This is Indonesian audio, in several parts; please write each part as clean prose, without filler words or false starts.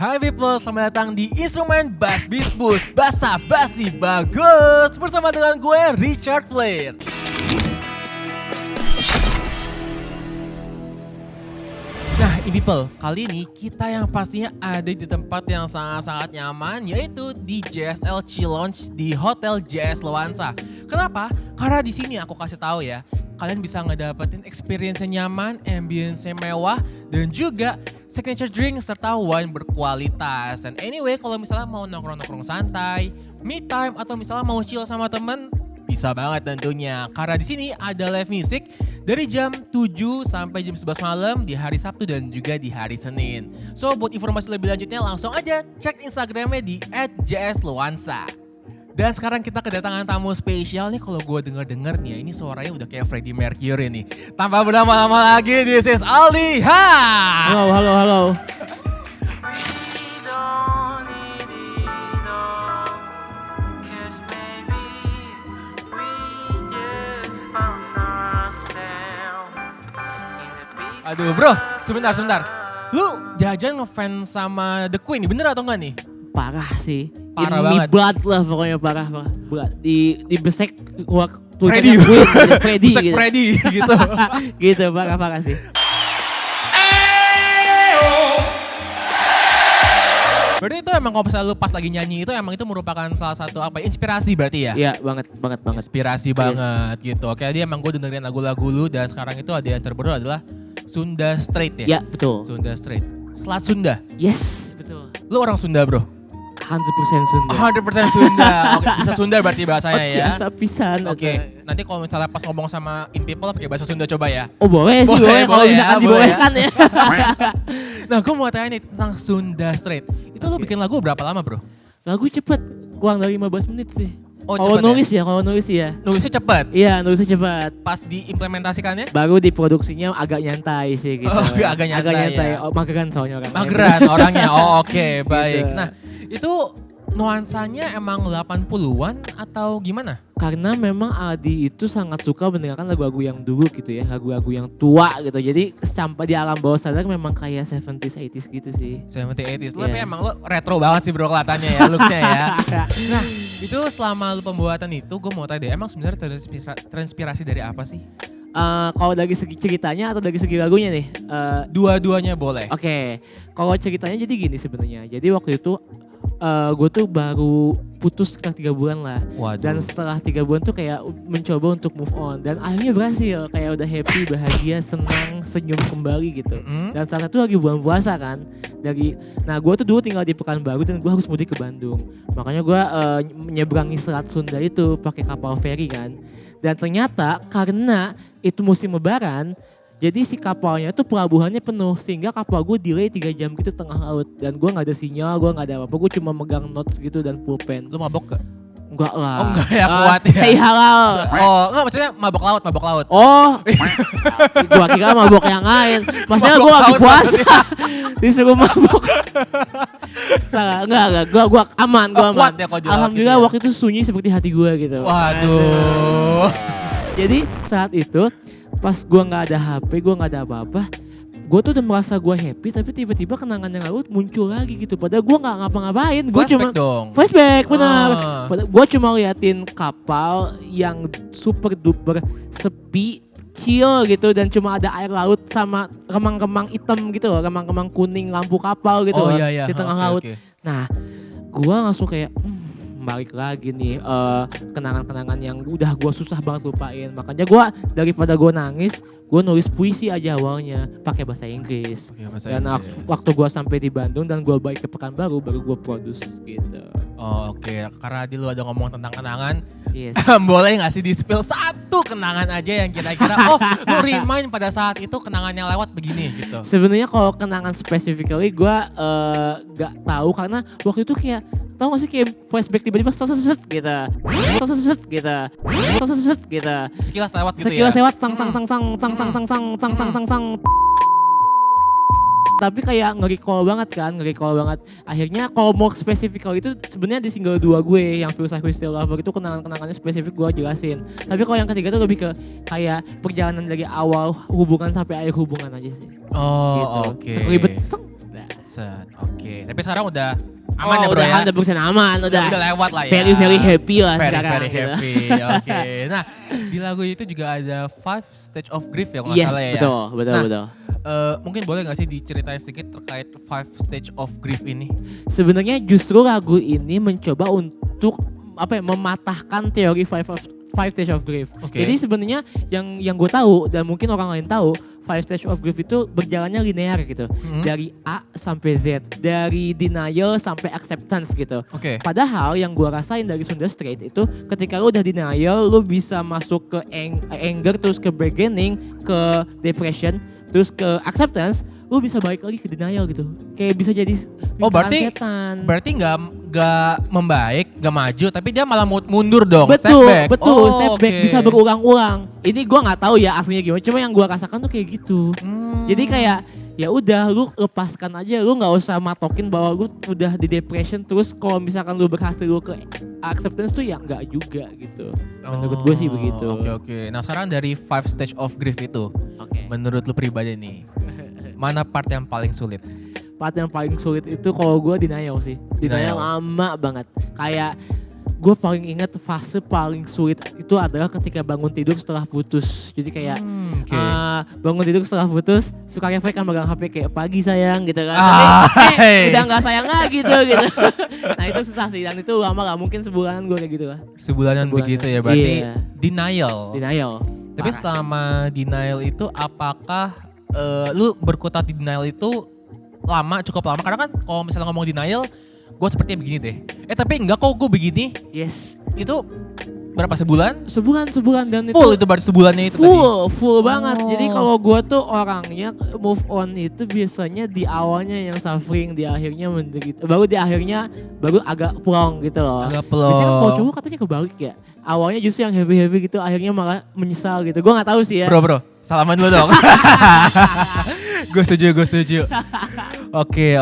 Hai people, selamat datang di Instrumen Bass Beat Boost Basa Basi Bagus bersama dengan gue Richard Flair. Nah people, kali ini kita yang pastinya ada di tempat yang sangat-sangat nyaman, yaitu di JSL Chill Lounge di Hotel JS Loansa. Kenapa? Karena di sini aku kasih tahu ya, kalian bisa ngedapetin experience yang nyaman, ambience yang mewah, dan juga signature drink serta wine berkualitas. And anyway, kalau misalnya mau nongkrong-nongkrong santai, me time, atau misalnya mau chill sama temen, bisa banget tentunya. Karena di sini ada live music dari jam 7 sampai jam 11 malam di hari Sabtu dan juga di hari Senin. So buat informasi lebih lanjutnya langsung aja cek Instagramnya di @jsloansa. Dan sekarang kita kedatangan tamu spesial nih, kalau gue denger nih ya, ini suaranya udah kayak Freddie Mercury nih. Tanpa berlama-lama lagi, this is Aldi. Halo. Aduh bro, sebentar. Lu jajan ngefans sama The Queen nih, bener atau enggak nih? Parah sih. Parah In banget. me blood lah pokoknya parah. Di besek Freddy. Freddy Besek gitu. Freddy gitu. Gitu parah sih. Berarti itu emang kalau misalnya lu pas lagi nyanyi itu emang itu merupakan salah satu inspirasi berarti ya? Iya banget. Inspirasi banget gitu. Oke, jadi emang gue dengerin lagu-lagu lu dan sekarang itu ada yang terbaru adalah Sunda Straight ya? Ya betul. Sunda Straight. Selat Sunda? Yes betul. Lu orang Sunda bro? 100% Sunda. 100% Sunda. Oke, bisa Sunda berarti bahasanya ya? Biasa pisan. Oke, nanti kalau misalnya pas ngomong sama in people pakai bahasa Sunda coba ya? Oh boleh sih boleh kalau ya, misalkan dibolehkan ya. Nah gue mau tanya nih tentang Sunda Straight. Itu lu bikin lagu berapa lama bro? Lagu cepet, kurang dari 15 menit sih. Oh Kalau cepet nulis ya. Nulisnya cepet? Iya nulisnya cepat. Pas diimplementasikannya? Baru diproduksinya agak nyantai sih gitu. Oh, agak nyantai ya. Oh, mageran soalnya orang. Mageran orangnya, oh oke, baik. Gitu. Nah itu nuansanya emang 80-an atau gimana? Karena memang Aldi itu sangat suka mendengarkan lagu-lagu yang dulu gitu ya, lagu-lagu yang tua gitu. Jadi secampak di alam bawah sadar memang kayak 70s, 80s gitu sih. 70s, 80s, lu Iya. tapi emang lu retro banget sih bro kelihatannya ya, looksnya ya. Nah itu selama lu pembuatan itu gue mau tanya deh, emang sebenarnya terinspirasi dari apa sih? Kalau dari segi ceritanya atau dari segi lagunya nih? Dua-duanya boleh. Oke, kalau ceritanya jadi gini sebenarnya. Jadi waktu itu gue tuh baru putus sekitar 3 bulan lah. Waduh. Dan setelah 3 bulan tuh kayak mencoba untuk move on. Dan akhirnya berhasil, kayak udah happy, bahagia, senang, senyum kembali gitu. Dan saat itu lagi bulan puasa kan. Nah gue tuh dulu tinggal di Pekanbaru dan gue harus mudik ke Bandung. Makanya gue menyeberangi Selat Sunda itu pakai kapal feri kan. Dan ternyata karena itu musim lebaran, jadi si kapalnya tuh pelabuhannya penuh sehingga kapal gue delay 3 jam gitu tengah laut. Dan gue gak ada sinyal, gue gak ada apa-apa, gue cuma megang notes gitu dan pulpen. Lu mabok gak? Enggak lah. Oh enggak ya, kuat ya. Stay halal. Oh enggak, maksudnya mabok laut. Oh, gue kira mabok yang lain. Maksudnya gue lagi laut puasa, disuruh mabok. Salah, enggak, gue aman, gue aman. Kuat ya kalau di laut Alhamdulillah gitu ya. waktu itu sunyi seperti hati gue gitu. Waduh. Jadi saat itu pas gue nggak ada HP, gue nggak ada apa-apa, gue tuh udah merasa gue happy, tapi tiba-tiba kenangan yang lalu muncul lagi gitu. Padahal gue nggak ngapa-ngapain, gue cuma dong. flashback benar. Ah. Gue cuma liatin kapal yang super duper sepi, chill gitu, dan cuma ada air laut sama remang-remang hitam gitu loh, remang-remang kuning lampu kapal gitu Oh loh, iya. di tengah Oke, laut. oke. Nah, gue langsung kayak balik lagi nih kenangan-kenangan yang udah gue susah banget lupain. Makanya gue daripada gue nangis, gue nulis puisi aja awalnya pakai bahasa Inggris. Oke, bahasa Dan Inggris. waktu gue sampai di Bandung dan gue balik ke Pekanbaru, baru gue produce gitu. Oh, oke. Karena di lu ada ngomong tentang kenangan, Yes. boleh nggak sih di-spill satu kenangan aja yang kira-kira lu remind pada saat itu kenangan yang lewat begini gitu. Sebenarnya kalau kenangan specifically gue gak tahu karena waktu itu kayak tahu gak sih kayak flashback tiba-tiba set gitu, gitu. Sekilas lewat gitu Sekilas ya. lewat sang. Tapi kayak nge-recall banget. Akhirnya kalau mau spesifikal itu sebenarnya di single 2 gue yang Feel Like We Still Love itu kenangan-kenangannya spesifik gue jelasin. Tapi kalau yang ketiga tuh lebih ke kayak perjalanan dari awal hubungan sampai akhir hubungan aja sih. Oh, Gitu. oke. Sekelibet. Nah, Set, oke. Tapi sekarang udah aman ya bro ya? 100% aman, udah lewat lah ya. Very happy lah very, sekarang. Very gitu. happy, oke. Nah, di lagu itu juga ada 5 stage of grief ya kalau nggak Yes, salah ya. betul. Mungkin boleh nggak sih diceritain sedikit terkait 5 stage of grief ini? Sebenarnya justru lagu ini mencoba untuk mematahkan teori five stage of grief. Okay. Jadi sebenarnya yang gue tahu dan mungkin orang lain tahu, 5 stage of grief itu berjalannya linear gitu. Dari A sampai Z, dari denial sampai acceptance gitu. Oke. Padahal yang gue rasain dari Sunda Straight itu ketika lu udah denial, lu bisa masuk ke anger, terus ke bargaining, ke depression, terus ke acceptance, lu bisa balik lagi ke denial gitu. Kayak bisa jadi berarti setan. Berarti nggak membaik, nggak maju, tapi dia malah mundur dong. Betul, step back. step back bisa berulang-ulang. Ini gua nggak tahu ya aslinya gimana, cuma yang gua rasakan tuh kayak gitu. Jadi kayak ya udah lu lepaskan aja, lu nggak usah matokin bahwa lu udah di depression, terus kalau misalkan lu berhasil lu ke acceptance tuh ya nggak juga gitu. Menurut gue sih begitu. Oke. Nah sekarang dari 5 stage of grief itu, menurut lu pribadi nih, mana part yang paling sulit? Part yang paling sulit itu kalau gue denial sih. Denial lama banget. Kayak gue paling ingat fase paling sulit itu adalah ketika bangun tidur setelah putus. Jadi kayak bangun tidur setelah putus, suka refleks kan megang HP kayak pagi sayang gitu kan. Tapi udah gak sayang lagi tuh gitu. Nah itu susah sih dan itu lama gak mungkin sebulanan gue kayak gitu lah. Sebulanan begitu ya berarti denial. Tapi Parah. selama denial itu apakah lu berkutat di denial itu cukup lama? Karena kan kalau misalnya ngomong denial, gue sepertinya begini deh. Tapi enggak kok gue begini. Yes. Itu berapa sebulan? Sebulan dan Full itu berarti sebulannya itu full banget. Jadi kalau gue tuh orangnya move on itu biasanya di awalnya yang suffering, di akhirnya menderita. Baru di akhirnya agak plong gitu loh. Biasanya kalau cowok katanya kebalik ya. Awalnya justru yang heavy gitu, akhirnya malah menyesal gitu. Gue nggak tahu sih ya. Bro, salaman dulu dong. Gue setuju. Oke.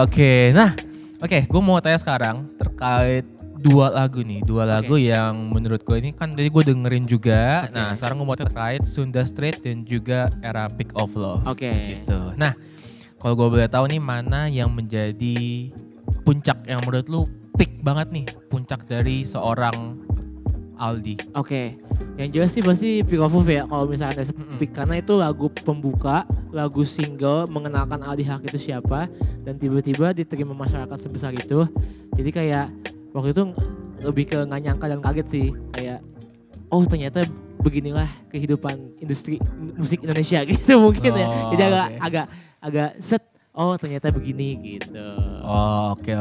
Nah, gue mau tanya sekarang terkait dua lagu yang menurut gue ini kan tadi gue dengerin juga. Nah, sekarang gue mau tanya terkait Sunda Straight dan juga Era Peak of Love. Gitu. Nah, kalau gue boleh tahu nih mana yang menjadi puncak yang menurut lu peak banget nih, puncak dari seorang Aldi. Yang jelas sih pasti Peak of Love ya kalau misalnya ada peak, karena itu lagu pembuka, lagu single mengenalkan Aldi Haq itu siapa, dan tiba-tiba diterima masyarakat sebesar itu. Jadi kayak waktu itu lebih ke nggak nyangka dan kaget sih, kayak ternyata beginilah kehidupan industri musik Indonesia gitu mungkin ya. Jadi agak set. Ternyata begini gitu. Oke.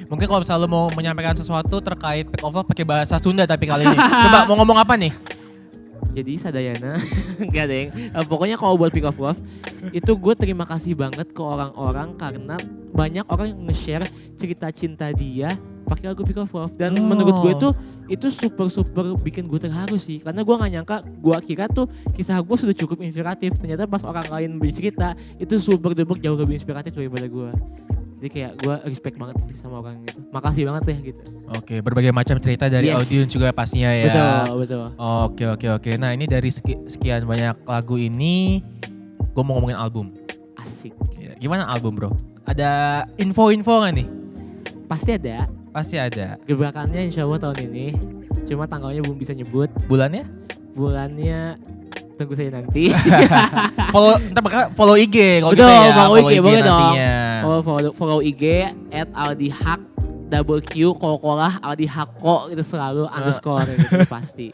Mungkin kalau misalnya lu mau menyampaikan sesuatu terkait Peak of Love pakai bahasa Sunda tapi kali ini. Coba mau ngomong apa nih? Jadi sadayana, enggak deng. Pokoknya kalau buat Peak of Love, itu gue terima kasih banget ke orang-orang karena banyak orang yang nge-share cerita cinta dia pakai lagu Peak of Love. Dan menurut gue itu super bikin gue terharu sih. Karena gue gak nyangka, gue kira tuh kisah gue sudah cukup inspiratif. Ternyata pas orang lain bercerita, itu super jauh lebih inspiratif daripada gue. Jadi kayak gue respect banget sih sama orang itu. Makasih banget ya gitu. Oke, berbagai macam cerita dari audiens juga pastinya ya. Betul. Oke. Nah ini dari sekian banyak lagu ini, gue mau ngomongin album. Asik. Gimana album bro? Ada info-info gak nih? Pasti ada. Gebrakannya insya Allah tahun ini. Cuma tanggalnya belum bisa nyebut. Bulannya tunggu saya nanti. follow IG kalau gitu ya. Follow IG boleh nantinya. Follow IG @aldihaq Coca-Cola Aldi Hako itu selalu underscore gitu pasti.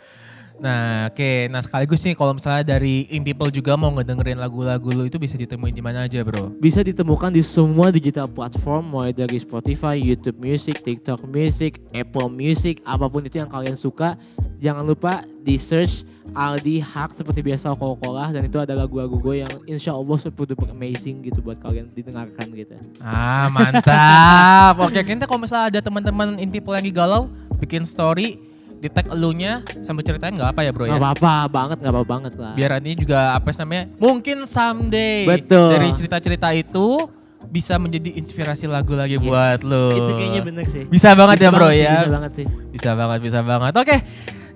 Nah, nah sekaligus nih kalau misalnya dari In People juga mau ngedengerin lagu-lagu lu itu bisa ditemuin di mana aja, bro? Bisa ditemukan di semua digital platform, mulai dari Spotify, YouTube Music, TikTok Music, Apple Music, apapun itu yang kalian suka. Jangan lupa di search Aldi Haq seperti biasa Coca-Cola, dan itu ada lagu-lagu gue yang insya Allah super duper amazing gitu buat kalian didengarkan gitu. Mantap. Oke, nanti kalau misalnya ada teman-teman In People yang galau, bikin story, di tag elunya sambil ceritain gak apa ya bro ya? Gak apa-apa banget lah. Biar ini juga mungkin someday dari cerita-cerita itu bisa menjadi inspirasi lagu lagi buat lo. Itu kayaknya bener sih. Bisa banget ya bro ya? Bisa banget sih. Bisa banget. Oke.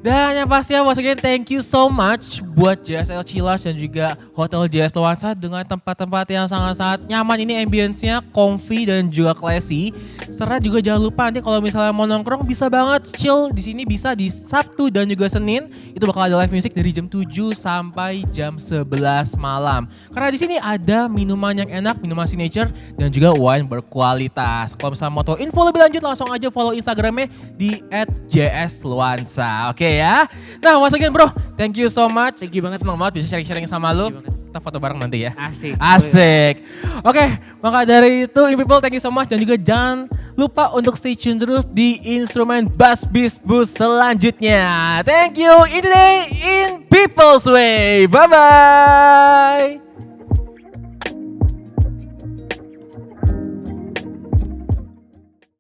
Dan yang pasti once again thank you so much buat JSL Cilas dan juga Hotel JS Loansa dengan tempat-tempat yang sangat-sangat nyaman. Ini ambience-nya comfy dan juga classy. Serta juga jangan lupa nanti kalau misalnya mau nongkrong bisa banget chill di sini, bisa di Sabtu dan juga Senin. Itu bakal ada live music dari jam 7 sampai jam 11 malam. Karena di sini ada minuman yang enak, minuman signature dan juga wine berkualitas. Kalau misalnya mau tahu info lebih lanjut langsung aja follow Instagramnya di @JSLoansa. Oke ya. Nah, once again bro, thank you so much. Thank you banget. Senang banget bisa sharing-sharing sama lu. Kita foto bareng nanti ya. Asik. Asik. Oke, maka dari itu people thank you so much dan juga jangan lupa untuk stay tune terus di instrumen Bass Beast Boost selanjutnya. Thank you. In the day in People's Way. Bye bye.